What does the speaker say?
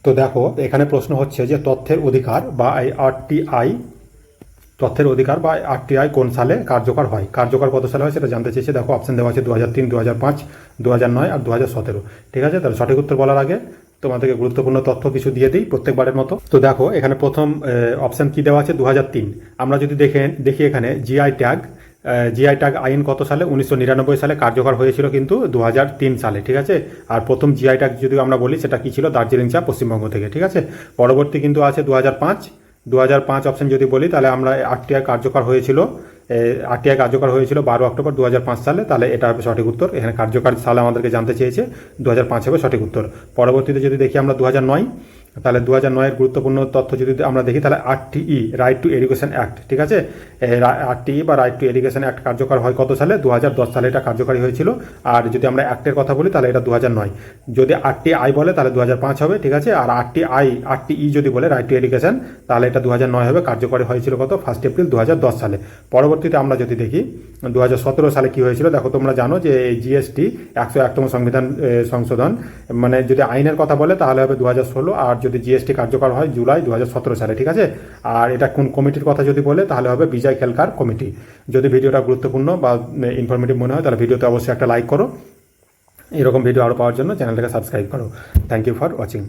তো দেখো এখানে প্রশ্ন হচ্ছে যে তথ্যের অধিকার বা এই আরটিআই কোন সালে কার্যকর হয়, কার্যকর কত সালে হয় সেটা জানতে চেয়েছে। দেখো অপশন দেওয়া আছে 2003, 2005, 2009 আর 2017। ঠিক আছে, তাহলে সঠিক উত্তর বলার আগে তোমাদেরকে গুরুত্বপূর্ণ তথ্য কিছু দিয়ে দিই প্রত্যেকবারের মতো। তো দেখো এখানে প্রথম অপশন কি দেওয়া আছে 2003। আমরা যদি দেখি এখানে জিআই ট্যাগ আইন কত সালে, 1999 সালে কার্যকর হয়েছিল কিন্তু 2003 সালে। ঠিক আছে, আর প্রথম জিআই ট্যাগ যদি আমরা বলি সেটা কি ছিল, দার্জিলিং চা পশ্চিমবঙ্গ থেকে। ঠিক আছে, পরবর্তী কিন্তু আছে 2005 অপশন যদি বলি তাহলে আমরা আরটিআই কার্যকর হয়েছিল 12 অক্টোবর 2005 সালে, তাহলে এটা হবে সঠিক উত্তর। এখানে কার্যকর সালে আমাদেরকে জানতে চেয়েছে, 2005 হবে সঠিক উত্তর। পরবর্তীতে যদি দেখি আমরা 2009, তাহলে 2009-এর গুরুত্বপূর্ণ তথ্য যদি আমরা দেখি তাহলে RTE, right two education act. ঠিক আছে, আরটিই বা রাইট টু এডুকেশন অ্যাক্ট কার্যকর হয় কত সালে, 2010 সালে এটা কার্যকরী হয়েছিল। আর যদি আমরা অ্যাক্টের কথা বলি তাহলে এটা 2009। যদি আরটিআই বলে তাহলে 2005 হবে। ঠিক আছে, আর আরটিই যদি বলে রাইট টু এডুকেশন তাহলে এটা 2009 হবে। কার্যকরী হয়েছিল কত, 1 এপ্রিল 2010 সালে। পরবর্তীতে আমরা যদি দেখি 2017 সালে কি হয়েছিল, দেখো তোমরা জানো যে এই জিএসটি 101তম সংবিধান সংশোধন, মানে যদি আইনের কথা বলে তাহলে হবে 2016, আর যদি জিএসটি কার্যকর হয় জুলাই 2017 সালে। ঠিক আছে, আর এটা কোন কমিটির কথা যদি বলে তাহলে হবে বিজয় খেলকার কমিটি। যদি ভিডিওটা গুরুত্বপূর্ণ বা ইনফরমেটিভ মনে হয় তাহলে ভিডিওতে অবশ্যই একটা লাইক করো। এরকম ভিডিও আরও পাওয়ার জন্য চ্যানেলটাকে সাবস্ক্রাইব করো। Thank you for watching.